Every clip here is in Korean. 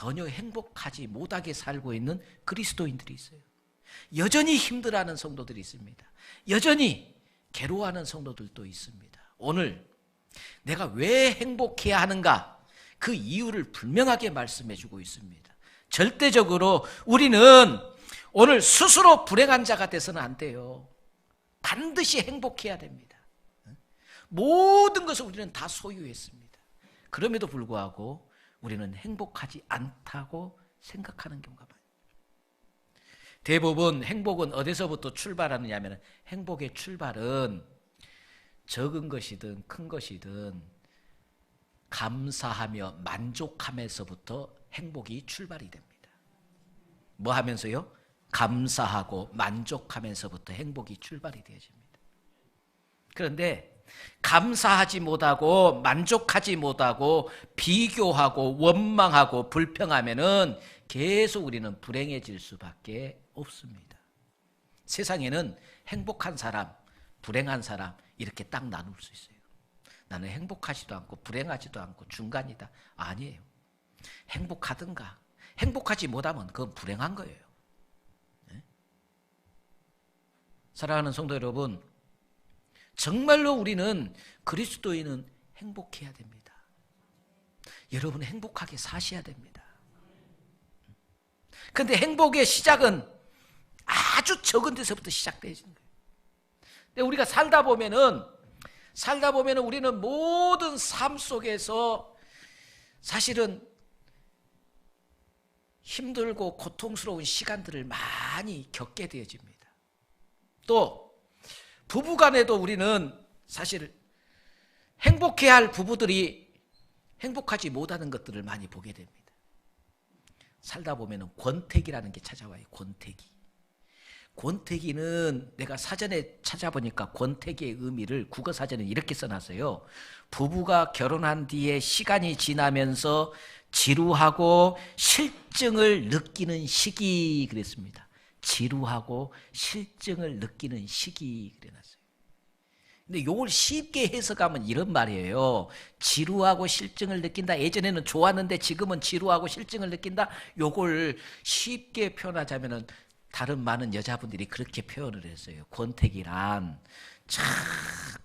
전혀 행복하지 못하게 살고 있는 그리스도인들이 있어요. 여전히 힘들어하는 성도들이 있습니다. 여전히 괴로워하는 성도들도 있습니다. 오늘 내가 왜 행복해야 하는가, 그 이유를 분명하게 말씀해 주고 있습니다. 절대적으로 우리는 오늘 스스로 불행한 자가 돼서는 안 돼요. 반드시 행복해야 됩니다. 모든 것을 우리는 다 소유했습니다. 그럼에도 불구하고 우리는 행복하지 않다고 생각하는 경우가 많아요. 대부분 행복은 어디서부터 출발하느냐 하면, 행복의 출발은 적은 것이든 큰 것이든 감사하며 만족하면서부터 행복이 출발이 됩니다. 뭐 하면서요? 감사하고 만족하면서부터 행복이 출발이 되어집니다. 그런데 감사하지 못하고 만족하지 못하고 비교하고 원망하고 불평하면은 계속 우리는 불행해질 수밖에 없습니다. 세상에는 행복한 사람, 불행한 사람 이렇게 딱 나눌 수 있어요. 나는 행복하지도 않고 불행하지도 않고 중간이다. 아니에요. 행복하든가 행복하지 못하면 그건 불행한 거예요. 네? 사랑하는 성도 여러분, 정말로 우리는 그리스도인은 행복해야 됩니다. 여러분 행복하게 사셔야 됩니다. 그런데 행복의 시작은 아주 적은 데서부터 시작되어지는 거예요. 근데 우리가 살다 보면은 우리는 모든 삶 속에서 사실은 힘들고 고통스러운 시간들을 많이 겪게 되어집니다. 또 부부간에도 우리는 사실 행복해야 할 부부들이 행복하지 못하는 것들을 많이 보게 됩니다. 살다 보면 권태기라는 게 찾아와요. 권태기는 내가 사전에 찾아보니까 권태기의 의미를 국어사전에 이렇게 써놨어요. 부부가 결혼한 뒤에 시간이 지나면서 지루하고 실증을 느끼는 시기 그랬습니다. 지루하고 실증을 느끼는 시기 그래놨어요. 근데 이걸 쉽게 해석하면 이런 말이에요. 지루하고 실증을 느낀다. 예전에는 좋았는데 지금은 지루하고 실증을 느낀다. 이걸 쉽게 표현하자면은 다른 많은 여자분들이 그렇게 표현을 했어요. 권태기란 참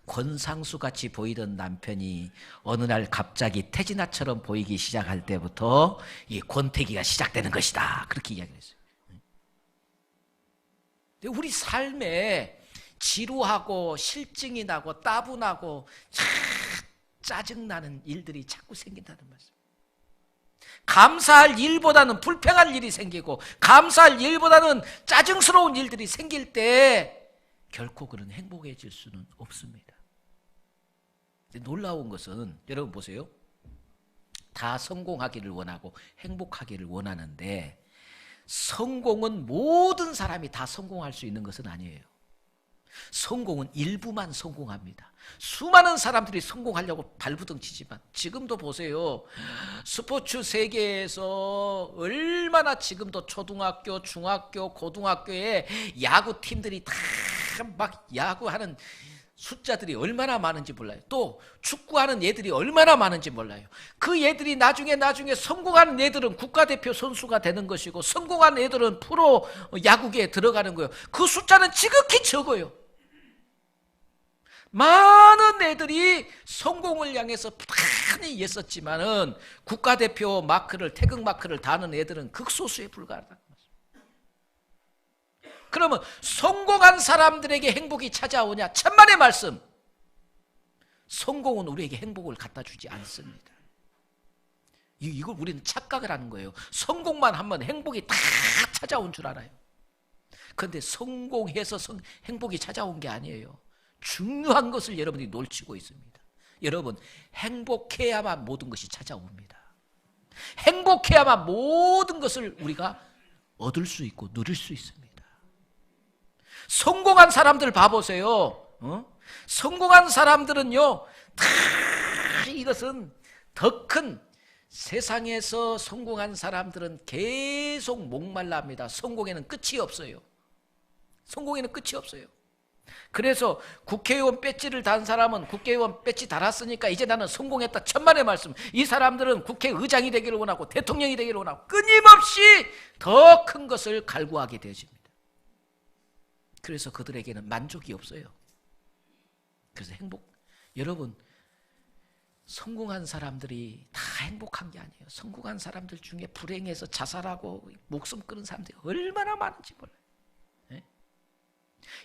권상수같이 보이던 남편이 어느 날 갑자기 태진아처럼 보이기 시작할 때부터 이 권태기가 시작되는 것이다. 그렇게 이야기를 했어요. 우리 삶에 지루하고 실증이 나고 따분하고 짜증나는 일들이 자꾸 생긴다는 말씀. 감사할 일보다는 불평할 일이 생기고 감사할 일보다는 짜증스러운 일들이 생길 때 결코 그런 행복해질 수는 없습니다. 놀라운 것은 여러분 보세요. 다 성공하기를 원하고 행복하기를 원하는데 성공은 모든 사람이 다 성공할 수 있는 것은 아니에요. 성공은 일부만 성공합니다. 수많은 사람들이 성공하려고 발부둥 치지만 지금도 보세요. 스포츠 세계에서 얼마나 지금도 초등학교, 중학교, 고등학교에 야구팀들이 다 막 야구하는 숫자들이 얼마나 많은지 몰라요. 또 축구하는 애들이 얼마나 많은지 몰라요. 그 애들이 나중에 성공하는 애들은 국가대표 선수가 되는 것이고 성공한 애들은 프로 야구계에 들어가는 거예요. 그 숫자는 지극히 적어요. 많은 애들이 성공을 향해서 많이 애썼지만은 국가대표 마크를, 태극 마크를 다는 애들은 극소수에 불과하다. 그러면 성공한 사람들에게 행복이 찾아오냐? 천만의 말씀. 성공은 우리에게 행복을 갖다 주지 않습니다. 이걸 우리는 착각을 하는 거예요. 성공만 하면 행복이 다 찾아온 줄 알아요. 그런데 성공해서 행복이 찾아온 게 아니에요. 중요한 것을 여러분이 놓치고 있습니다. 여러분, 행복해야만 모든 것이 찾아옵니다. 행복해야만 모든 것을 우리가 얻을 수 있고 누릴 수 있습니다. 성공한 사람들 봐보세요. 성공한 사람들은요, 다 이것은 더 큰 세상에서 성공한 사람들은 계속 목말라합니다. 성공에는 끝이 없어요. 성공에는 끝이 없어요. 그래서 국회의원 배지를 단 사람은 국회의원 배지 달았으니까 이제 나는 성공했다. 천만의 말씀. 이 사람들은 국회의장이 되기를 원하고 대통령이 되기를 원하고 끊임없이 더 큰 것을 갈구하게 되어집니다. 그래서 그들에게는 만족이 없어요. 그래서 여러분, 성공한 사람들이 다 행복한 게 아니에요. 성공한 사람들 중에 불행해서 자살하고 목숨 끊은 사람들이 얼마나 많은지 몰라요.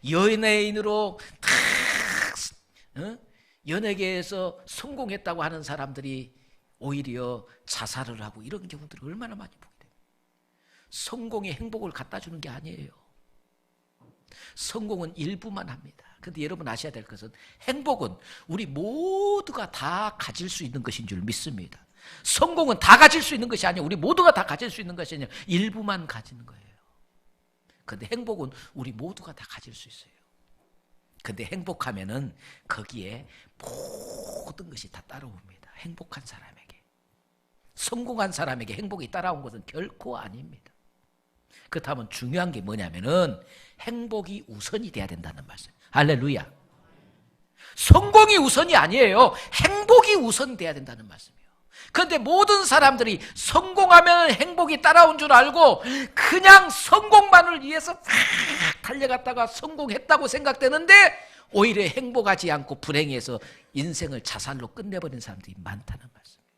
연예인으로 연예계에서 성공했다고 하는 사람들이 오히려 자살을 하고 이런 경우들을 얼마나 많이 보게 돼요. 성공이 행복을 갖다 주는 게 아니에요. 성공은 일부만 합니다. 그런데 여러분 아셔야 될 것은 행복은 우리 모두가 다 가질 수 있는 것인 줄 믿습니다. 성공은 다 가질 수 있는 것이 아니에요. 우리 모두가 다 가질 수 있는 것이 아니에요. 일부만 가지는 거예요. 그런데 행복은 우리 모두가 다 가질 수 있어요. 그런데 행복하면은 거기에 모든 것이 다 따라옵니다. 행복한 사람에게. 성공한 사람에게 행복이 따라온 것은 결코 아닙니다. 그렇다면 중요한 게 뭐냐면은 행복이 우선이 돼야 된다는 말씀. 할렐루야. 성공이 우선이 아니에요. 행복이 우선이 돼야 된다는 말씀이에요. 그런데 모든 사람들이 성공하면 행복이 따라온 줄 알고 그냥 성공만을 위해서 막 달려갔다가 성공했다고 생각되는데 오히려 행복하지 않고 불행해서 인생을 자살로 끝내버린 사람들이 많다는 말씀이에요.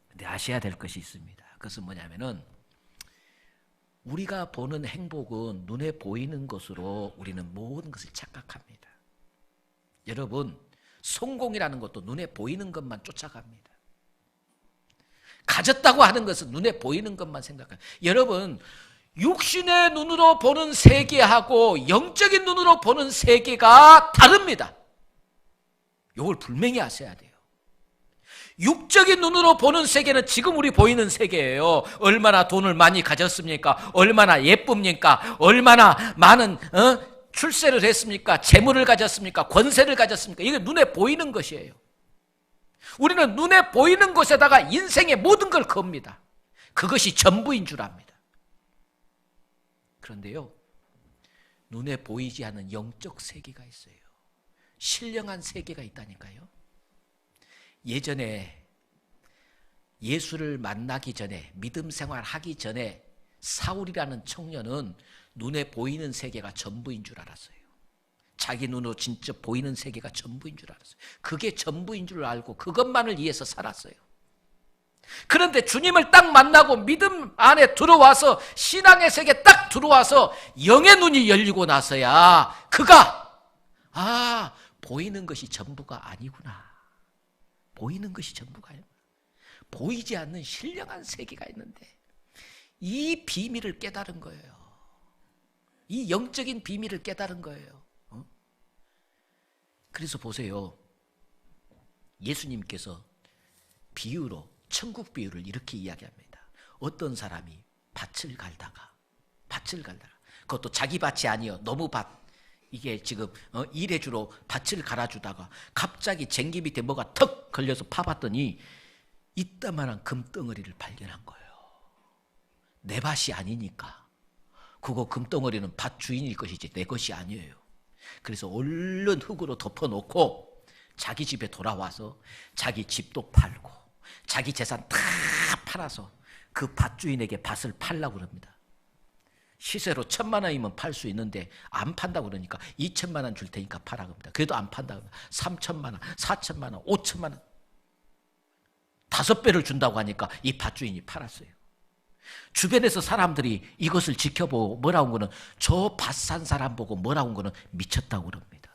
근데 아셔야 될 것이 있습니다. 그것은 뭐냐면은 우리가 보는 행복은 눈에 보이는 것으로 우리는 모든 것을 착각합니다. 여러분, 성공이라는 것도 눈에 보이는 것만 쫓아갑니다. 가졌다고 하는 것은 눈에 보이는 것만 생각합니다. 여러분, 육신의 눈으로 보는 세계하고 영적인 눈으로 보는 세계가 다릅니다. 이걸 분명히 아셔야 돼요. 육적인 눈으로 보는 세계는 지금 우리 보이는 세계예요. 얼마나 돈을 많이 가졌습니까? 얼마나 예쁩니까? 얼마나 많은 출세를 했습니까? 재물을 가졌습니까? 권세를 가졌습니까? 이게 눈에 보이는 것이에요. 우리는 눈에 보이는 것에다가 인생의 모든 걸 겁니다. 그것이 전부인 줄 압니다. 그런데요, 눈에 보이지 않는 영적 세계가 있어요. 신령한 세계가 있다니까요. 예전에 예수를 만나기 전에, 믿음 생활하기 전에 사울이라는 청년은 눈에 보이는 세계가 전부인 줄 알았어요. 자기 눈으로 진짜 보이는 세계가 전부인 줄 알았어요. 그게 전부인 줄 알고 그것만을 위해서 살았어요. 그런데 주님을 딱 만나고 믿음 안에 들어와서 신앙의 세계에 딱 들어와서 영의 눈이 열리고 나서야 그가 보이는 것이 전부가 아니구나. 보이는 것이 전부가 아니구나. 보이지 않는 신령한 세계가 있는데 이 비밀을 깨달은 거예요. 이 영적인 비밀을 깨달은 거예요. 그래서 보세요. 예수님께서 비유로 천국 비유를 이렇게 이야기합니다. 어떤 사람이 밭을 갈다가 그것도 자기 밭이 아니요 너무 밭, 이게 지금 일해주러 밭을 갈아주다가 갑자기 쟁기 밑에 뭐가 턱 걸려서 파봤더니 이따만한 금덩어리를 발견한 거예요. 내 밭이 아니니까. 그거 금덩어리는 밭 주인일 것이지 내 것이 아니에요. 그래서 얼른 흙으로 덮어놓고 자기 집에 돌아와서 자기 집도 팔고 자기 재산 다 팔아서 그 밭주인에게 밭을 팔라고 그럽니다. 시세로 1,000만 원이면 팔 수 있는데 안 판다고 그러니까 2,000만 원 줄 테니까 팔라고 합니다. 그래도 안 판다고 합니다. 3,000만 원, 4,000만 원, 5,000만 원 5배를 준다고 하니까 이 밭주인이 팔았어요. 주변에서 사람들이 이것을 지켜보고 뭐라고 한 거는 저 밭 산 사람 보고 뭐라고 한 거는 미쳤다고 그럽니다.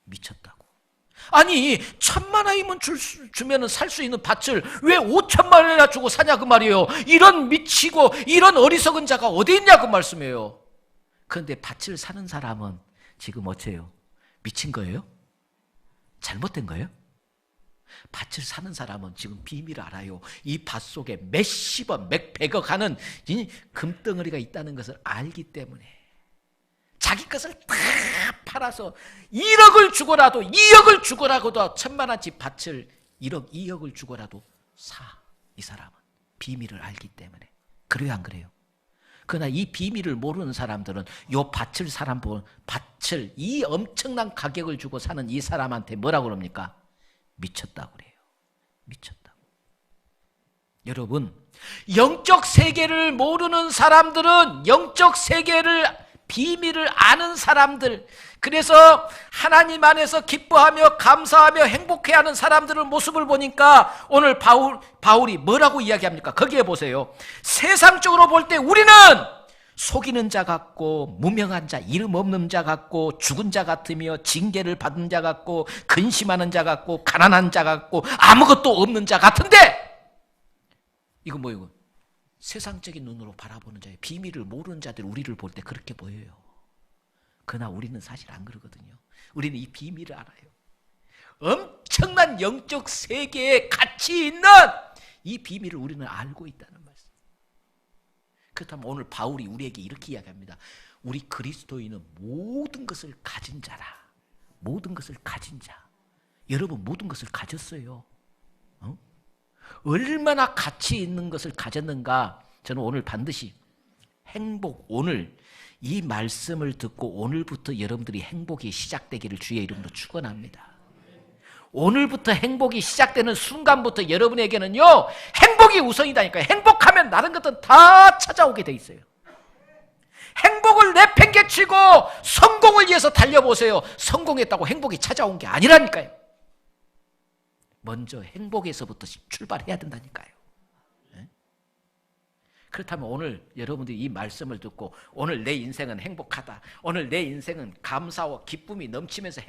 미쳤다고. 아니 1,000만 원이면 주면은 살 수 있는 밭을 왜 5,000만 원이나 주고 사냐 그 말이에요. 이런 미치고 이런 어리석은 자가 어디 있냐 그 말씀이에요. 그런데 밭을 사는 사람은 지금 어째요? 미친 거예요? 잘못된 거예요? 밭을 사는 사람은 지금 비밀을 알아요. 이 밭 속에 몇십억, 몇백억 하는 금덩어리가 있다는 것을 알기 때문에 자기 것을 다 팔아서 1억을 주고라도 2억을 주고라도 1,000만 원치 밭을 1억, 2억을 주고라도 사. 이 사람은 비밀을 알기 때문에. 그래요 안 그래요? 그러나 이 비밀을 모르는 사람들은 요 밭을 이 엄청난 가격을 주고 사는 이 사람한테 뭐라고 그럽니까? 미쳤다고 그래요. 미쳤다고. 여러분, 영적 세계를 모르는 사람들은 영적 세계를 비밀을 아는 사람들, 그래서 하나님 안에서 기뻐하며 감사하며 행복해하는 사람들의 모습을 보니까 오늘 바울이 뭐라고 이야기합니까? 거기에 보세요. 세상적으로 볼 때 우리는 속이는 자 같고 무명한 자, 이름 없는 자 같고 죽은 자 같으며 징계를 받은 자 같고 근심하는 자 같고 가난한 자 같고 아무것도 없는 자 같은데, 이거 뭐예요? 세상적인 눈으로 바라보는 자예요. 비밀을 모르는 자들이 우리를 볼 때 그렇게 보여요. 그러나 우리는 사실 안 그러거든요. 우리는 이 비밀을 알아요. 엄청난 영적 세계에 가치 있는 이 비밀을 우리는 알고 있다는 말씀. 그렇다면 오늘 바울이 우리에게 이렇게 이야기합니다. 우리 그리스도인은 모든 것을 가진 자라. 모든 것을 가진 자. 여러분 모든 것을 가졌어요. 얼마나 가치 있는 것을 가졌는가. 저는 오늘 반드시 행복, 오늘 이 말씀을 듣고 오늘부터 여러분들이 행복이 시작되기를 주의 이름으로 축원합니다. 오늘부터 행복이 시작되는 순간부터 여러분에게는요, 행복이 우선이다니까요. 행복하면 다른 것들은 다 찾아오게 돼 있어요. 행복을 내팽개치고 성공을 위해서 달려보세요. 성공했다고 행복이 찾아온 게 아니라니까요. 먼저 행복에서부터 출발해야 된다니까요. 그렇다면 오늘 여러분들이 이 말씀을 듣고 오늘 내 인생은 행복하다, 오늘 내 인생은 감사와 기쁨이 넘치면서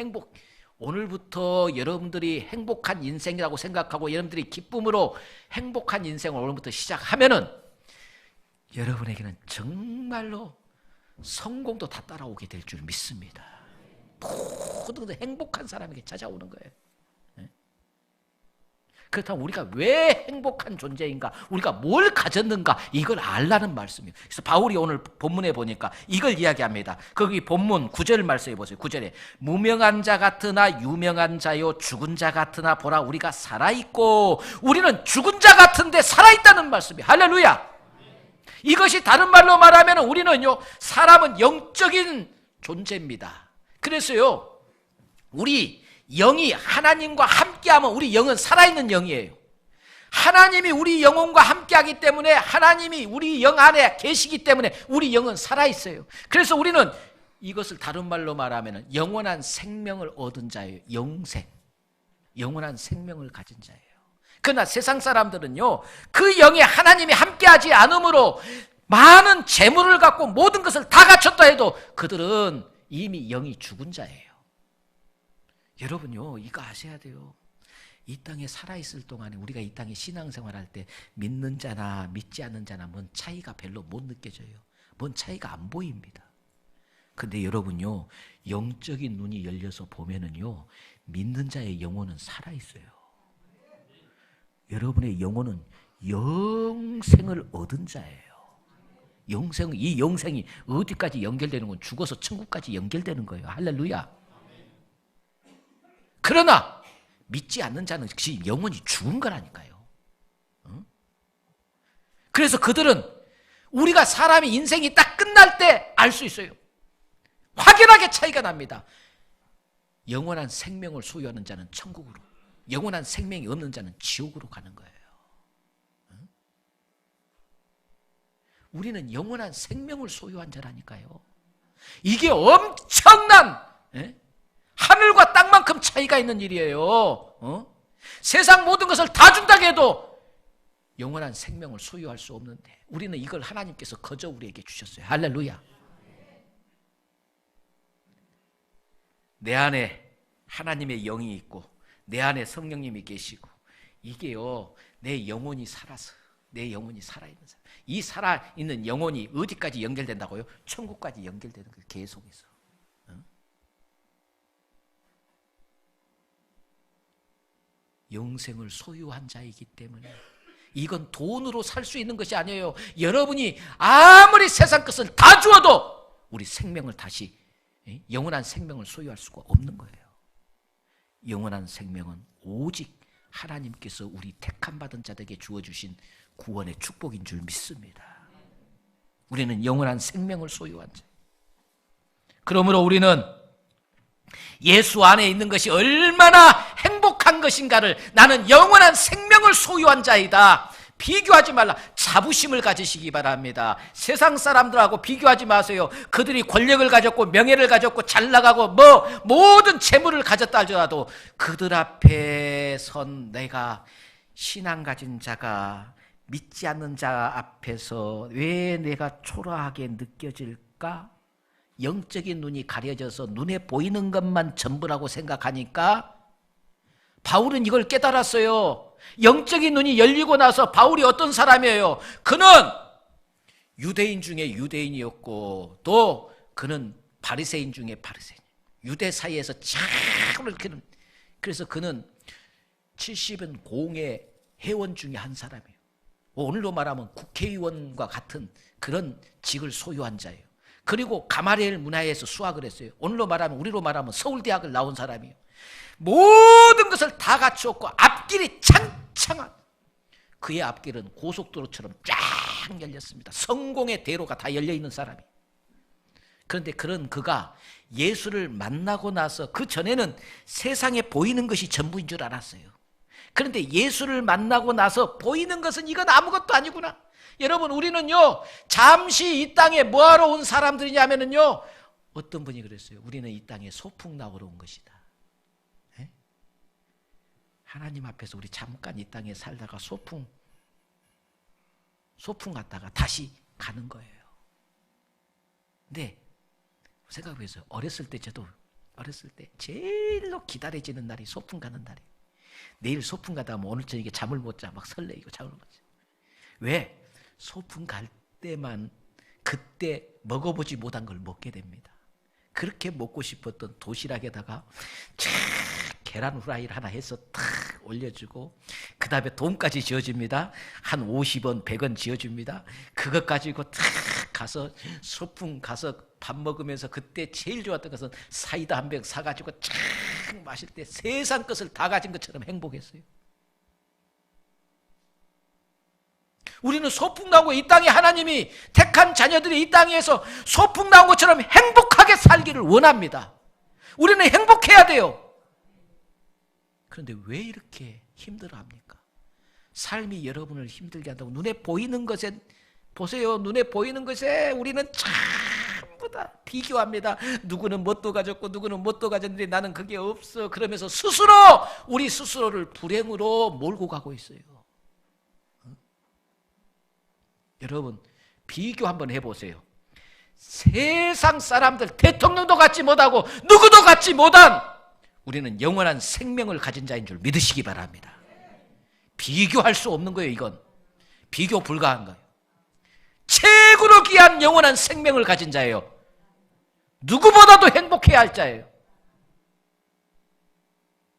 오늘부터 여러분들이 행복한 인생이라고 생각하고 여러분들이 기쁨으로 행복한 인생을 오늘부터 시작하면은 여러분에게는 정말로 성공도 다 따라오게 될 줄 믿습니다. 모든 것은 행복한 사람에게 찾아오는 거예요. 그렇다면 우리가 왜 행복한 존재인가, 우리가 뭘 가졌는가, 이걸 알라는 말씀이에요. 그래서 바울이 오늘 본문에 보니까 이걸 이야기합니다. 거기 본문 9절 말씀해 보세요. 9절에 무명한 자 같으나 유명한 자요 죽은 자 같으나 보라 우리가 살아있고, 우리는 죽은 자 같은데 살아있다는 말씀이에요. 할렐루야. 이것이 다른 말로 말하면 우리는요, 사람은 영적인 존재입니다. 그래서요, 우리 영이 하나님과 함께하면 우리 영은 살아있는 영이에요. 하나님이 우리 영혼과 함께하기 때문에, 하나님이 우리 영 안에 계시기 때문에 우리 영은 살아있어요. 그래서 우리는 이것을 다른 말로 말하면 영원한 생명을 얻은 자예요. 영생. 영원한 생명을 가진 자예요. 그러나 세상 사람들은요, 그 영에 하나님이 함께하지 않으므로 많은 재물을 갖고 모든 것을 다 갖췄다 해도 그들은 이미 영이 죽은 자예요. 여러분요, 이거 아셔야 돼요. 이 땅에 살아있을 동안에 우리가 이 땅에 신앙생활할 때 믿는 자나 믿지 않는 자나 뭔 차이가 별로 못 느껴져요. 뭔 차이가 안 보입니다. 근데 여러분요, 영적인 눈이 열려서 보면은요, 믿는 자의 영혼은 살아있어요. 여러분의 영혼은 영생을 얻은 자예요. 이 영생이 어디까지 연결되는 건 죽어서 천국까지 연결되는 거예요. 할렐루야. 그러나 믿지 않는 자는 지금 영혼이 죽은 거라니까요. 그래서 그들은 우리가 사람이 인생이 딱 끝날 때 알 수 있어요. 확연하게 차이가 납니다. 영원한 생명을 소유하는 자는 천국으로, 영원한 생명이 없는 자는 지옥으로 가는 거예요. 우리는 영원한 생명을 소유한 자라니까요. 이게 엄청난 하늘과 땅만큼 차이가 있는 일이에요. 세상 모든 것을 다 준다고 해도 영원한 생명을 소유할 수 없는데 우리는 이걸 하나님께서 거저 우리에게 주셨어요. 할렐루야. 내 안에 하나님의 영이 있고 내 안에 성령님이 계시고, 이게요, 내 영혼이 살아서, 내 영혼이 살아있는 사람, 이 살아있는 영혼이 어디까지 연결된다고요? 천국까지 연결되는 거예요. 계속해서. 영생을 소유한 자이기 때문에 이건 돈으로 살 수 있는 것이 아니에요. 여러분이 아무리 세상 것을 다 주어도 우리 생명을 다시, 영원한 생명을 소유할 수가 없는 거예요. 영원한 생명은 오직 하나님께서 우리 택함 받은 자들에게 주어주신 구원의 축복인 줄 믿습니다. 우리는 영원한 생명을 소유한 자. 그러므로 우리는 예수 안에 있는 것이 얼마나 행복한 것인가를, 나는 영원한 생명을 소유한 자이다, 비교하지 말라. 자부심을 가지시기 바랍니다. 세상 사람들하고 비교하지 마세요. 그들이 권력을 가졌고 명예를 가졌고 잘 나가고 모든 재물을 가졌다 할지라도 그들 앞에 선 내가, 신앙 가진 자가 믿지 않는 자 앞에서 왜 내가 초라하게 느껴질까? 영적인 눈이 가려져서 눈에 보이는 것만 전부라고 생각하니까 바울은 이걸 깨달았어요. 영적인 눈이 열리고 나서 바울이 어떤 사람이에요? 그는 유대인 중에 유대인이었고 또 그는 바리새인 중에 바리새인, 유대 사이에서 참 이렇게는, 그래서 그는 70은 공의 회원 중에 한 사람이에요. 오늘로 말하면 국회의원과 같은 그런 직을 소유한 자예요. 그리고 가마리엘 문화에서 수학을 했어요. 오늘로 말하면, 우리로 말하면 서울대학을 나온 사람이에요. 모든 것을 다 갖추었고 앞길이 창창한, 그의 앞길은 고속도로처럼 쫙 열렸습니다. 성공의 대로가 다 열려있는 사람이에요. 그런데 그런 그가 예수를 만나고 나서, 그 전에는 세상에 보이는 것이 전부인 줄 알았어요. 그런데 예수를 만나고 나서 보이는 것은 이건 아무것도 아니구나. 여러분, 우리는요 잠시 이 땅에 뭐하러 온 사람들이냐면요, 어떤 분이 그랬어요. 우리는 이 땅에 소풍 나오러 온 것이다. 에? 하나님 앞에서 우리 잠깐 이 땅에 살다가 소풍 갔다가 다시 가는 거예요. 근데 생각해보세요. 어렸을 때, 저도 어렸을 때 제일로 기다려지는 날이 소풍 가는 날이에요. 내일 소풍 가다 하면 오늘 저녁에 잠을 못 자, 막 설레이고 잠을 못 자. 왜? 소풍 갈 때만 그때 먹어보지 못한 걸 먹게 됩니다. 그렇게 먹고 싶었던 도시락에다가 계란 후라이를 하나 해서 탁 올려주고, 그 다음에 돈까지 지어줍니다. 한 50원, 100원 지어줍니다. 그것 가지고 탁 가서 소풍 가서 밥 먹으면서 그때 제일 좋았던 것은 사이다 한 병 사가지고 쫙 마실 때 세상 것을 다 가진 것처럼 행복했어요. 우리는 소풍 나오고 이 땅에 하나님이 택한 자녀들이 이 땅에서 소풍 나온 것처럼 행복하게 살기를 원합니다. 우리는 행복해야 돼요. 그런데 왜 이렇게 힘들어합니까? 삶이 여러분을 힘들게 한다고. 눈에 보이는 것에, 보세요, 눈에 보이는 것에 우리는 전부 다 비교합니다. 누구는 뭣도 가졌고 누구는 뭣도 가졌는데 나는 그게 없어. 그러면서 스스로 우리 스스로를 불행으로 몰고 가고 있어요. 여러분, 비교 한번 해보세요. 세상 사람들 대통령도 갖지 못하고 누구도 갖지 못한 우리는 영원한 생명을 가진 자인 줄 믿으시기 바랍니다. 비교할 수 없는 거예요. 이건 비교 불가한 거예요. 최고로 귀한 영원한 생명을 가진 자예요. 누구보다도 행복해야 할 자예요.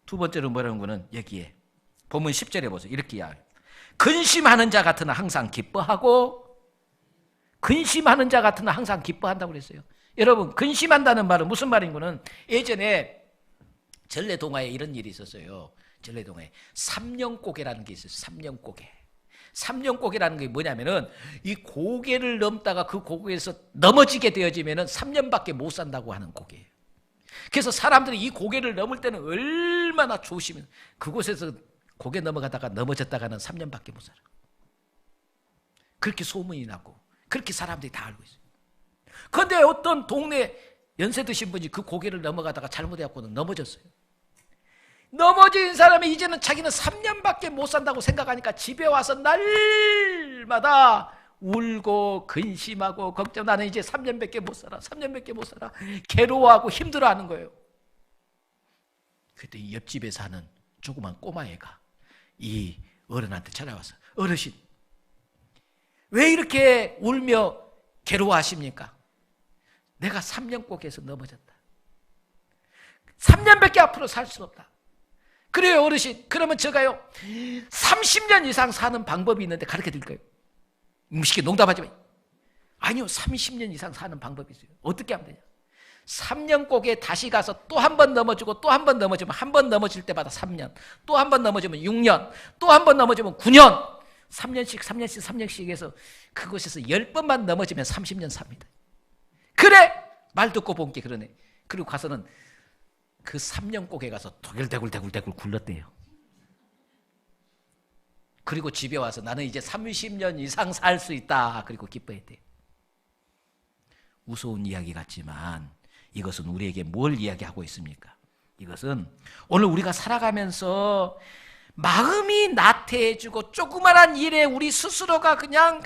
두 번째로 뭐라는 거는 여기에 본문 10절에 보세요. 이렇게 이야기해요. 근심하는 자 같으나 항상 기뻐하고, 근심하는 자 같으나 항상 기뻐한다고 그랬어요. 여러분, 근심한다는 말은 무슨 말인 거는, 예전에 전래동화에 이런 일이 있었어요. 전래동화에 삼년고개라는 게 있어요. 삼년고개. 삼년고개라는 게 뭐냐면은, 이 고개를 넘다가 그 고개에서 넘어지게 되어지면은 3년밖에 못 산다고 하는 고개예요. 그래서 사람들이 이 고개를 넘을 때는 얼마나 조심해. 그곳에서 고개 넘어가다가 넘어졌다가는 3년밖에 못 살아. 그렇게 소문이 나고 그렇게 사람들이 다 알고 있어요. 그런데 어떤 동네 연세 드신 분이 그 고개를 넘어가다가 잘못해갖고는 넘어졌어요. 넘어진 사람이 이제는 자기는 3년밖에 못 산다고 생각하니까 집에 와서 날마다 울고 근심하고 걱정, 나는 이제 3년밖에 못 살아, 3년밖에 못 살아, 괴로워하고 힘들어하는 거예요. 그때 옆집에 사는 조그만 꼬마애가 이 어른한테 찾아와서, 어르신, 왜 이렇게 울며 괴로워하십니까? 내가 3년고개에서 넘어졌다. 3년밖에 앞으로 살 수 없다. 그래요, 어르신. 그러면 제가요 30년 이상 사는 방법이 있는데 가르쳐 드릴까요? 무식해 농담하지 마. 아니요, 30년 이상 사는 방법이 있어요. 어떻게 하면 되냐? 3년고개에 다시 가서 또 한 번 넘어지고 또 한 번 넘어지면, 한 번 넘어질 때마다 3년, 또 한 번 넘어지면 6년, 또 한 번 넘어지면 9년, 3년씩 해서 그곳에서 10번만 넘어지면 30년 삽니다. 그래! 말 듣고 본 게 그러네. 그리고 가서는 그 3년 꼭에 가서 대굴대굴 굴렀대요. 그리고 집에 와서 나는 이제 30년 이상 살 수 있다. 그리고 기뻐했대요. 우스운 이야기 같지만 이것은 우리에게 뭘 이야기하고 있습니까? 이것은 오늘 우리가 살아가면서 마음이 나태해지고 조그마한 일에 우리 스스로가 그냥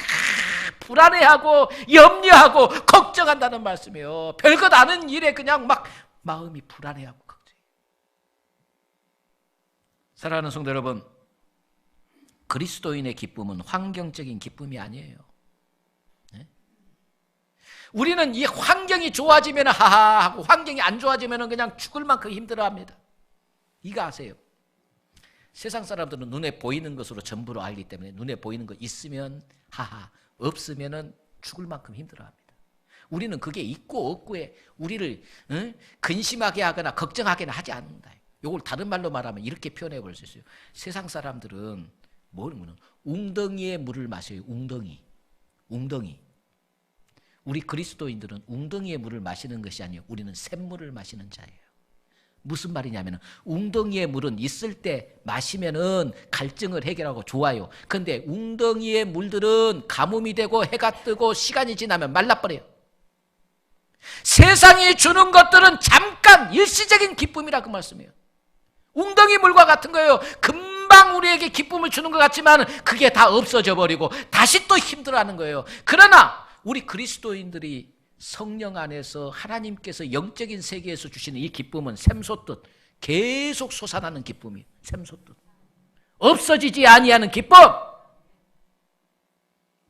불안해하고 염려하고 걱정한다는 말씀이에요. 별것 아닌 일에 그냥 막 마음이 불안해하고 걱정해요. 사랑하는 성도 여러분, 그리스도인의 기쁨은 환경적인 기쁨이 아니에요. 네? 우리는 이 환경이 좋아지면 하하 하고 환경이 안 좋아지면 그냥 죽을 만큼 힘들어합니다. 이거 아세요? 세상 사람들은 눈에 보이는 것으로 전부를 알기 때문에 눈에 보이는 거 있으면 하하, 없으면 죽을 만큼 힘들어합니다. 우리는 그게 있고 없고에 우리를 근심하게 하거나 걱정하게는 하지 않는다. 이걸 다른 말로 말하면 이렇게 표현해 볼 수 있어요. 세상 사람들은 웅덩이에 물을 마셔요. 웅덩이. 우리 그리스도인들은 웅덩이에 물을 마시는 것이 아니에요. 우리는 샘물을 마시는 자예요. 무슨 말이냐면 웅덩이의 물은 있을 때 마시면은 갈증을 해결하고 좋아요. 그런데 웅덩이의 물들은 가뭄이 되고 해가 뜨고 시간이 지나면 말라버려요. 세상이 주는 것들은 잠깐 일시적인 기쁨이라 그 말씀이에요. 웅덩이 물과 같은 거예요. 금방 우리에게 기쁨을 주는 것 같지만 그게 다 없어져 버리고 다시 또 힘들어하는 거예요. 그러나 우리 그리스도인들이 성령 안에서 하나님께서 영적인 세계에서 주시는 이 기쁨은 샘솟듯 계속 솟아나는 기쁨이에요. 샘솟듯 없어지지 아니하는 기쁨.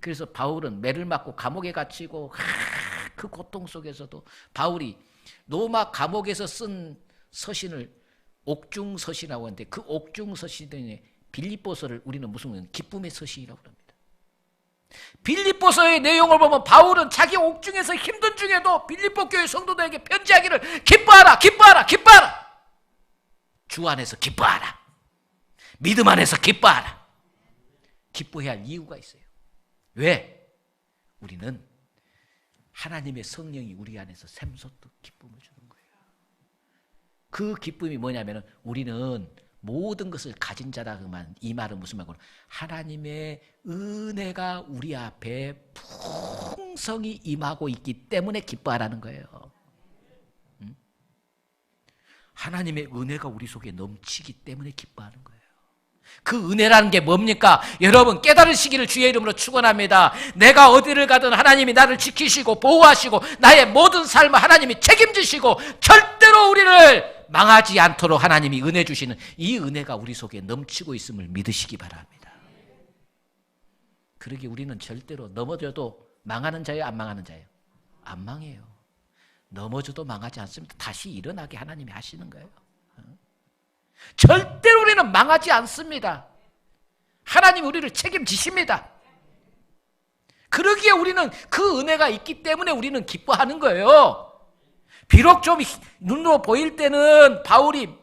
그래서 바울은 매를 맞고 감옥에 갇히고 그 고통 속에서도 바울이 로마 감옥에서 쓴 서신을 옥중서신이라고 하는데 그 옥중서신의 빌립보서를 우리는 무슨 기쁨의 서신이라고 합니다. 빌립보서의 내용을 보면 바울은 자기 옥중에서 힘든 중에도 빌립보 교회 성도들에게 편지하기를 기뻐하라. 주 안에서 기뻐하라. 믿음 안에서 기뻐하라. 기뻐해야 할 이유가 있어요. 왜? 우리는 하나님의 성령이 우리 안에서 샘솟듯 기쁨을 주는 거예요. 그 기쁨이 뭐냐면 우리는 모든 것을 가진 자다. 이 말은 무슨 말이고 하나님의 은혜가 우리 앞에 풍성히 임하고 있기 때문에 기뻐하라는 거예요. 하나님의 은혜가 우리 속에 넘치기 때문에 기뻐하는 거예요. 그 은혜라는 게 뭡니까? 여러분 깨달으시기를 주의 이름으로 축원합니다. 내가 어디를 가든 하나님이 나를 지키시고 보호하시고 나의 모든 삶을 하나님이 책임지시고 절대로 우리를 망하지 않도록 하나님이 은혜 주시는 이 은혜가 우리 속에 넘치고 있음을 믿으시기 바랍니다. 그러기에 우리는 절대로 넘어져도 망하는 자예요? 안 망하는 자예요? 안 망해요. 넘어져도 망하지 않습니다. 다시 일어나게 하나님이 하시는 거예요. 절대로 우리는 망하지 않습니다. 하나님이 우리를 책임지십니다. 그러기에 우리는 그 은혜가 있기 때문에 우리는 기뻐하는 거예요. 비록 좀 눈으로 보일 때는 바울이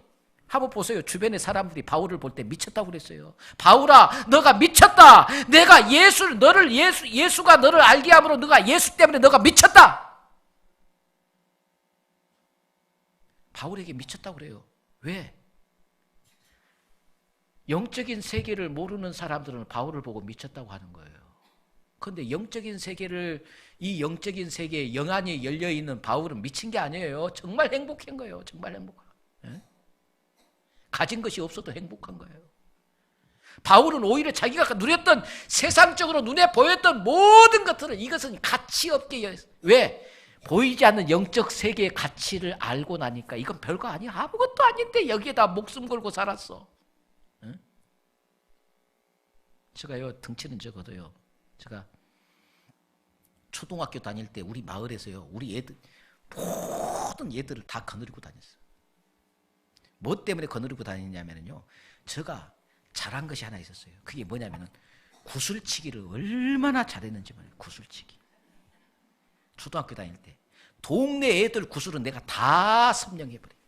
한번 보세요. 주변의 사람들이 바울을 볼 때 미쳤다고 그랬어요. 바울아, 너가 미쳤다. 내가 예수가 너를 알게 함으로 너가 예수 때문에 너가 미쳤다. 바울에게 미쳤다고 그래요. 왜? 영적인 세계를 모르는 사람들은 바울을 보고 미쳤다고 하는 거예요. 그런데 영적인 세계에 영안이 열려있는 바울은 미친 게 아니에요. 정말 행복한 거예요. 정말 행복한 거예요. 가진 것이 없어도 행복한 거예요. 바울은 오히려 자기가 누렸던 세상적으로 눈에 보였던 모든 것들을 이것은 가치 없게 여겼어요. 왜? 보이지 않는 영적 세계의 가치를 알고 나니까 이건 별거 아니야. 아무것도 아닌데 여기에다 목숨 걸고 살았어. 제가요 등치는 적어도요. 제가 초등학교 다닐 때 우리 마을에서요. 우리 애들 모든 애들을 다 거느리고 다녔어요. 뭐 때문에 거느리고 다녔냐면요. 제가 잘한 것이 하나 있었어요. 그게 뭐냐면은 구슬치기를 얼마나 잘했는지 말이에요. 구슬치기. 초등학교 다닐 때 동네 애들 구슬은 내가 다 점령해버려요.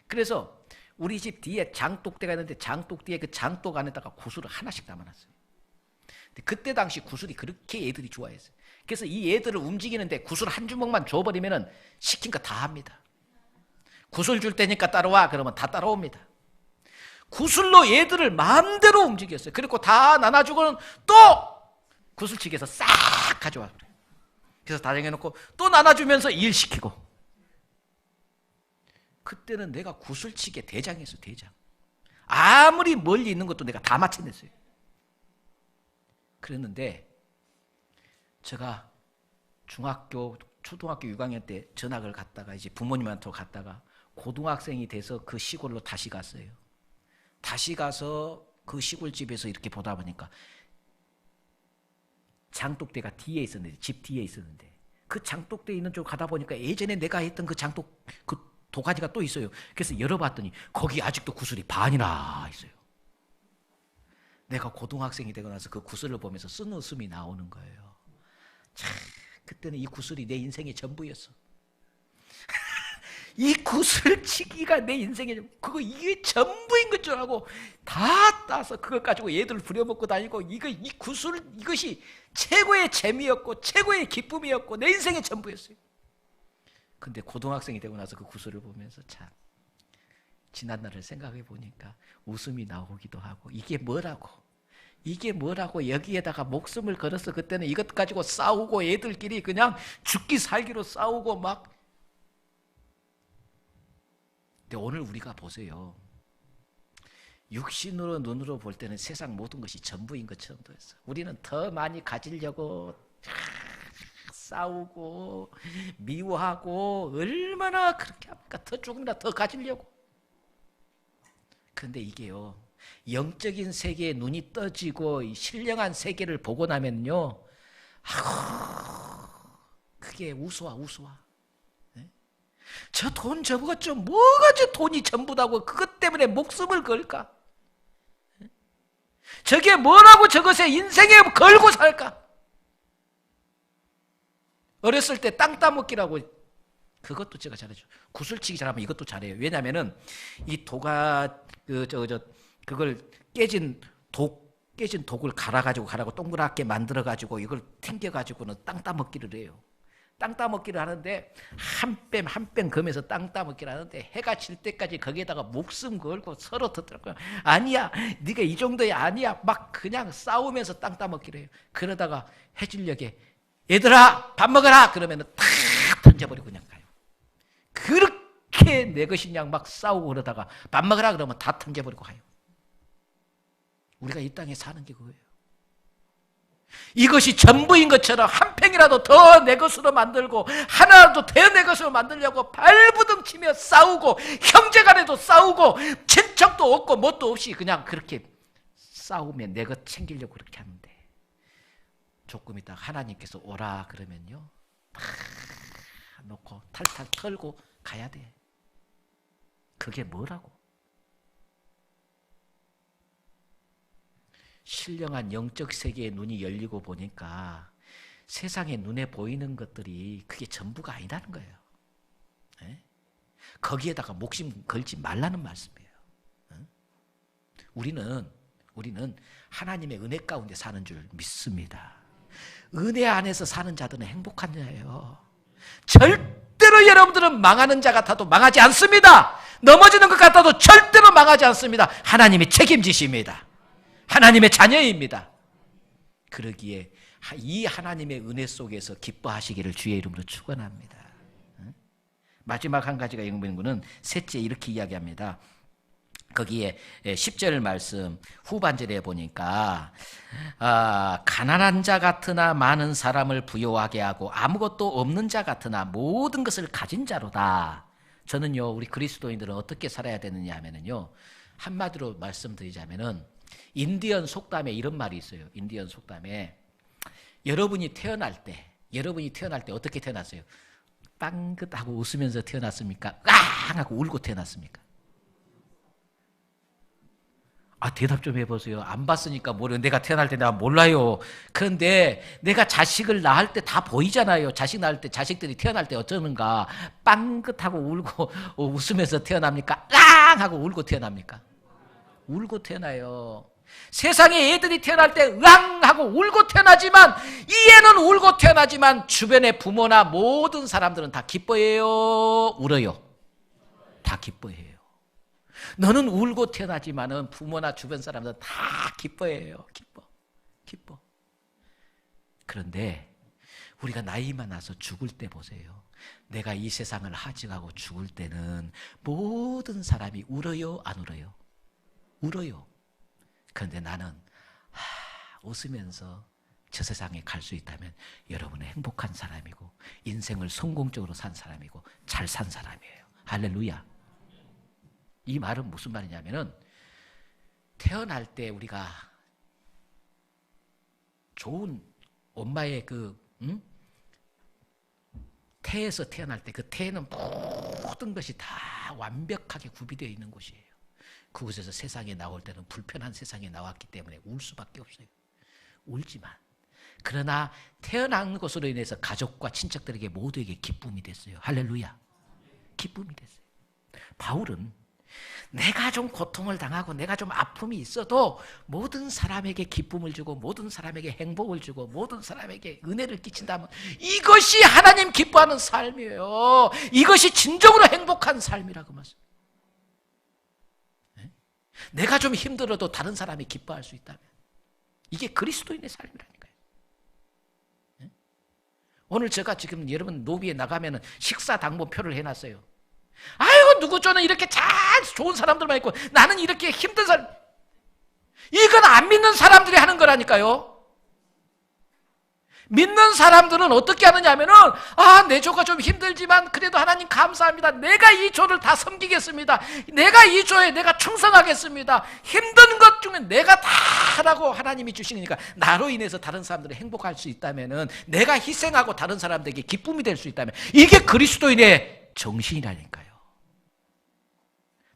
그래서 우리 집 뒤에 장독대가 있는데 장독 뒤에 그 장독 안에다가 구슬을 하나씩 담아놨어요. 그때 당시 구슬이 그렇게 애들이 좋아했어요. 그래서 이 애들을 움직이는데 구슬 한 주먹만 줘버리면 시킨 거 다 합니다. 구슬 줄 테니까 따라와 그러면 다 따라옵니다. 구슬로 얘들을 마음대로 움직였어요. 그리고 다 나눠주고는 또 구슬치기에서 싹 가져와. 그래서 다 정해놓고 또 나눠주면서 일시키고. 그때는 내가 구슬치기의 대장이었어요. 대장. 아무리 멀리 있는 것도 내가 다 맞춰냈어요. 그랬는데 제가 중학교, 초등학교 6학년 때 전학을 갔다가 이제 부모님한테 갔다가 고등학생이 돼서 그 시골로 다시 갔어요. 다시 가서 그 시골집에서 이렇게 보다 보니까 장독대가 뒤에 있었는데, 집 뒤에 있었는데, 그 장독대 있는 쪽 가다 보니까 예전에 내가 했던 그 장독, 그 도가니가 또 있어요. 그래서 열어봤더니 거기 아직도 구슬이 반이나 있어요. 내가 고등학생이 되고 나서 그 구슬을 보면서 쓴웃음이 나오는 거예요. 참, 그때는 이 구슬이 내 인생의 전부였어. 이 구슬치기가 내 인생의 그거 이게 전부인 것 줄 알고 다 따서 그것 가지고 얘들 부려먹고 다니고 이 구슬 이것이 최고의 재미였고 최고의 기쁨이었고 내 인생의 전부였어요. 근데 고등학생이 되고 나서 그 구슬을 보면서 참 지난 날을 생각해 보니까 웃음이 나오기도 하고 이게 뭐라고 여기에다가 목숨을 걸어서 그때는 이것 가지고 싸우고 애들끼리 그냥 죽기 살기로 싸우고 막. 근데 오늘 우리가 보세요. 육신으로 눈으로 볼 때는 세상 모든 것이 전부인 것처럼 보였어. 우리는 더 많이 가지려고 싸우고 미워하고 얼마나 그렇게 합니까? 더 조금이나 더 가지려고. 그런데 이게요, 영적인 세계에 눈이 떠지고 신령한 세계를 보고 나면요, 그게 우스워. 저 돈 저거죠. 뭐가 저 돈이 전부다고 그것 때문에 목숨을 걸까? 저게 뭐라고 저것에 인생에 걸고 살까? 어렸을 때 땅 따먹기라고 그것도 제가 잘해줘. 구슬치기 잘하면 이것도 잘해요. 왜냐면은 이 도가 그걸 깨진 독을 갈아가지고 동그랗게 만들어가지고 이걸 튕겨가지고는 땅 따먹기를 해요. 땅 따먹기를 하는데 한 뺨 검에서 땅 따먹기를 하는데 해가 질 때까지 거기에다가 목숨 걸고 서로 터뜨려요. 아니야, 네가 이 정도야 아니야. 막 그냥 싸우면서 땅 따먹기를 해요. 그러다가 해질녘에 얘들아 밥 먹어라 그러면은 탁 던져버리고 그냥 가요. 그렇게 내 것이냐 막 싸우고 그러다가 밥 먹어라 그러면 다 던져버리고 가요. 우리가 이 땅에 사는 게 그거예요. 이것이 전부인 것처럼 한 팽이라도 더 내 것으로 만들고 하나라도 더 내 것으로 만들려고 발부둥치며 싸우고 형제간에도 싸우고 친척도 없고 뭣도 없이 그냥 그렇게 싸우면 내 것 챙기려고 그렇게 하는데 조금 있다가 하나님께서 오라 그러면요 다 놓고 탈탈 털고 가야 돼. 그게 뭐라고? 신령한 영적 세계의 눈이 열리고 보니까 세상에 눈에 보이는 것들이 그게 전부가 아니라는 거예요. 네? 거기에다가 목숨 걸지 말라는 말씀이에요. 네? 우리는 하나님의 은혜 가운데 사는 줄 믿습니다. 은혜 안에서 사는 자들은 행복한 자예요. 절대로 여러분들은 망하는 자 같아도 망하지 않습니다. 넘어지는 것 같아도 절대로 망하지 않습니다. 하나님이 책임지십니다. 하나님의 자녀입니다. 그러기에 이 하나님의 은혜 속에서 기뻐하시기를 주의 이름으로 축원합니다. 마지막 한 가지가 영분군은 셋째 이렇게 이야기합니다. 거기에 10절 말씀 후반절에 보니까 가난한 자 같으나 많은 사람을 부요하게 하고 아무것도 없는 자 같으나 모든 것을 가진 자로다. 저는요 우리 그리스도인들은 어떻게 살아야 되느냐 하면은요 한마디로 말씀드리자면은 인디언 속담에 이런 말이 있어요. 인디언 속담에 여러분이 태어날 때 어떻게 태어났어요? 빵긋하고 웃으면서 태어났습니까? 깡 하고 울고 태어났습니까? 대답 좀 해보세요. 안 봤으니까 모르요. 내가 태어날 때 내가 몰라요. 그런데 내가 자식을 낳을 때 다 보이잖아요. 자식 낳을 때 자식들이 태어날 때 어쩌는가? 빵긋하고 울고 웃으면서 태어납니까? 깡 하고 울고 태어납니까? 울고 태어나요. 세상에 애들이 태어날 때 으앙 하고 울고 태어나지만, 이 애는 울고 태어나지만 주변의 부모나 모든 사람들은 다 기뻐해요, 울어요? 다 기뻐해요. 너는 울고 태어나지만은 부모나 주변 사람들은 다 기뻐해요. 기뻐. 그런데 우리가 나이 많아서 죽을 때 보세요. 내가 이 세상을 하직하고 죽을 때는 모든 사람이 울어요, 안 울어요? 울어요. 그런데 나는 웃으면서 저 세상에 갈 수 있다면 여러분은 행복한 사람이고 인생을 성공적으로 산 사람이고 잘 산 사람이에요. 할렐루야. 이 말은 무슨 말이냐면은, 태어날 때 우리가 좋은 엄마의 태에서 태어날 때 그 태에는 모든 것이 다 완벽하게 구비되어 있는 곳이에요. 그곳에서 세상에 나올 때는 불편한 세상에 나왔기 때문에 울 수밖에 없어요. 울지만, 그러나 태어난 것으로 인해서 가족과 친척들에게 모두에게 기쁨이 됐어요. 할렐루야. 기쁨이 됐어요. 바울은 내가 좀 고통을 당하고 내가 좀 아픔이 있어도 모든 사람에게 기쁨을 주고 모든 사람에게 행복을 주고 모든 사람에게 은혜를 끼친다면 이것이 하나님 기뻐하는 삶이에요. 이것이 진정으로 행복한 삶이라고 말씀합니다. 내가 좀 힘들어도 다른 사람이 기뻐할 수 있다면 이게 그리스도인의 삶이라니까요. 오늘 제가 지금 여러분 노비에 나가면 식사 당번표를 해놨어요. 아유, 누구 저는 이렇게 잘 좋은 사람들만 있고 나는 이렇게 힘든 사람. 이건 안 믿는 사람들이 하는 거라니까요. 믿는 사람들은 어떻게 하느냐 하면은, 내 조가 좀 힘들지만 그래도 하나님 감사합니다. 내가 이 조를 다 섬기겠습니다. 내가 이 조에 내가 충성하겠습니다. 힘든 것 중에 내가 다 하라고 하나님이 주시니까 나로 인해서 다른 사람들이 행복할 수 있다면은, 내가 희생하고 다른 사람들에게 기쁨이 될 수 있다면 이게 그리스도인의 정신이라니까요.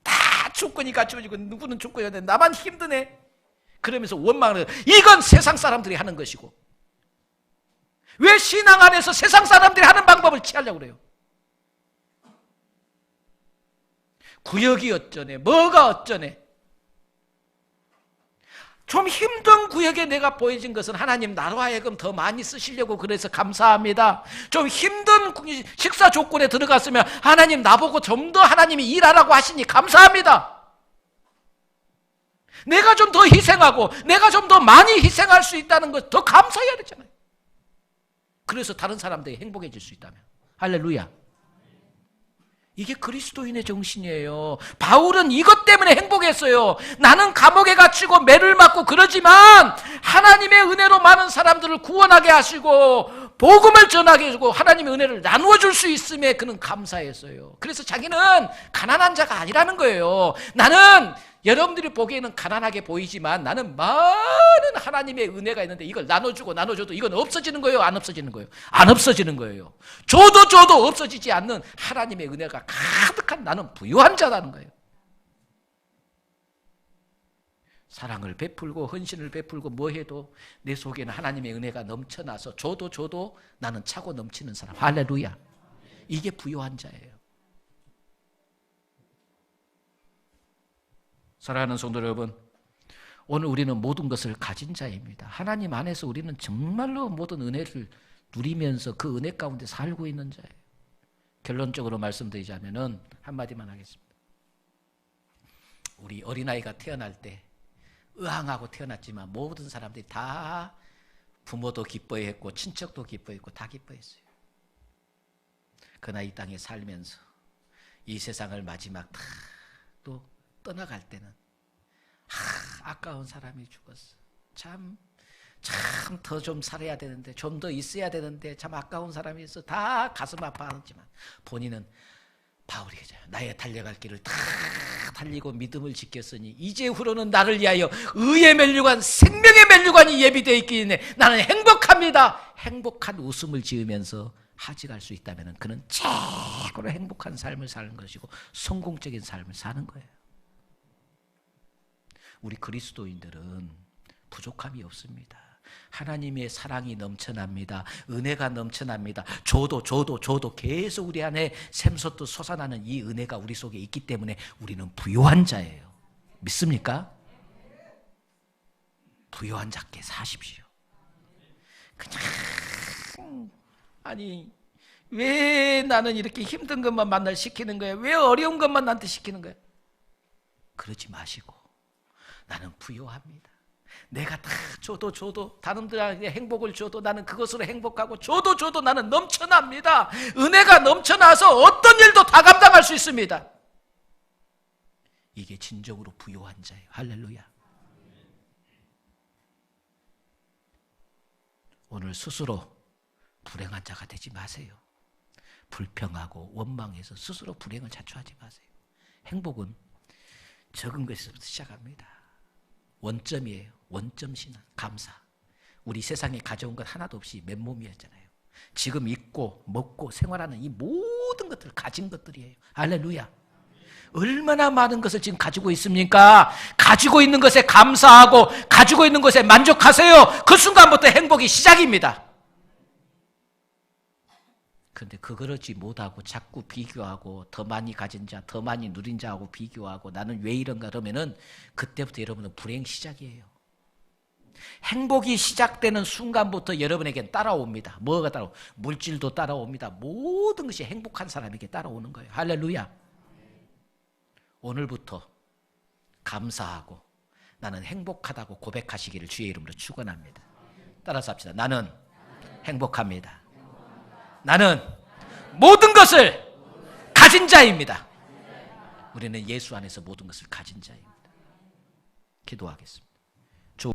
다 조건이 갖춰지고 누구는 조건이 없는데 나만 힘드네. 그러면서 원망을 해요. 이건 세상 사람들이 하는 것이고, 왜 신앙 안에서 세상 사람들이 하는 방법을 취하려고 그래요? 구역이 어쩌네, 뭐가 어쩌네. 좀 힘든 구역에 내가 보여진 것은 하나님 나로 하여금 더 많이 쓰시려고 그래서 감사합니다. 좀 힘든 식사 조건에 들어갔으면 하나님 나보고 좀 더 하나님이 일하라고 하시니 감사합니다. 내가 좀 더 희생하고 내가 좀 더 많이 희생할 수 있다는 것 더 감사해야 되잖아요. 그래서 다른 사람들이 행복해질 수 있다면. 할렐루야. 이게 그리스도인의 정신이에요. 바울은 이것 때문에 행복했어요. 나는 감옥에 갇히고 매를 맞고 그러지만 하나님의 은혜로 많은 사람들을 구원하게 하시고 복음을 전하게 해주고 하나님의 은혜를 나누어 줄 수 있음에 그는 감사했어요. 그래서 자기는 가난한 자가 아니라는 거예요. 나는 여러분들이 보기에는 가난하게 보이지만 나는 많은 하나님의 은혜가 있는데 이걸 나눠주고 나눠줘도 이건 없어지는 거예요? 안 없어지는 거예요? 안 없어지는 거예요. 줘도 없어지지 않는 하나님의 은혜가 가득한 나는 부유한 자라는 거예요. 사랑을 베풀고 헌신을 베풀고 뭐 해도 내 속에는 하나님의 은혜가 넘쳐나서 줘도 나는 차고 넘치는 사람. 할렐루야. 이게 부유한 자예요. 사랑하는 성도 여러분, 오늘 우리는 모든 것을 가진 자입니다. 하나님 안에서 우리는 정말로 모든 은혜를 누리면서 그 은혜 가운데 살고 있는 자예요. 결론적으로 말씀드리자면은 한마디만 하겠습니다. 우리 어린아이가 태어날 때 의항하고 태어났지만 모든 사람들이 다 부모도 기뻐했고 친척도 기뻐했고 다 기뻐했어요. 그러나 이 땅에 살면서 이 세상을 마지막 다 또 떠나갈 때는 아까운 사람이 죽었어. 참 더 좀 살아야 되는데 좀 더 있어야 되는데 참 아까운 사람이 있어. 다 가슴 아파하지만 본인은 바울이 그잖아요. 나의 달려갈 길을 다 달리고 믿음을 지켰으니 이제후로는 나를 위하여 의의 면류관 생명의 면류관이 예비되어 있기 때문에 나는 행복합니다. 행복한 웃음을 지으면서 하직할 수 있다면 그는 최고로 행복한 삶을 사는 것이고 성공적인 삶을 사는 거예요. 우리 그리스도인들은 부족함이 없습니다. 하나님의 사랑이 넘쳐납니다. 은혜가 넘쳐납니다. 줘도 계속 우리 안에 샘솟듯 솟아나는 이 은혜가 우리 속에 있기 때문에 우리는 부유한 자예요. 믿습니까? 부요한 자께 사십시오. 그냥 아니 왜 나는 이렇게 힘든 것만 만날 시키는 거야? 왜 어려운 것만 나한테 시키는 거야? 그러지 마시고 나는 부요합니다. 내가 다 줘도 다른들에게 행복을 줘도 나는 그것으로 행복하고 줘도 나는 넘쳐납니다. 은혜가 넘쳐나서 어떤 일도 다 감당할 수 있습니다. 이게 진정으로 부요한 자예요. 할렐루야. 오늘 스스로 불행한 자가 되지 마세요. 불평하고 원망해서 스스로 불행을 자초하지 마세요. 행복은 적은 것에서부터 시작합니다. 원점이에요. 원점 신앙, 감사. 우리 세상에 가져온 것 하나도 없이 맨몸이었잖아요. 지금 입고 먹고 생활하는 이 모든 것들 가진 것들이에요. 할렐루야. 얼마나 많은 것을 지금 가지고 있습니까? 가지고 있는 것에 감사하고 가지고 있는 것에 만족하세요. 그 순간부터 행복이 시작입니다. 그런데 그러지 못하고 자꾸 비교하고 더 많이 가진 자, 더 많이 누린 자하고 비교하고 나는 왜 이런가 그러면은 그때부터 여러분은 불행 시작이에요. 행복이 시작되는 순간부터 여러분에겐 따라옵니다. 뭐가 따라오? 물질도 따라옵니다. 모든 것이 행복한 사람에게 따라오는 거예요. 할렐루야. 오늘부터 감사하고 나는 행복하다고 고백하시기를 주의 이름으로 축원합니다. 따라서 합시다. 나는 행복합니다. 나는 모든 것을 가진 자입니다. 우리는 예수 안에서 모든 것을 가진 자입니다. 기도하겠습니다.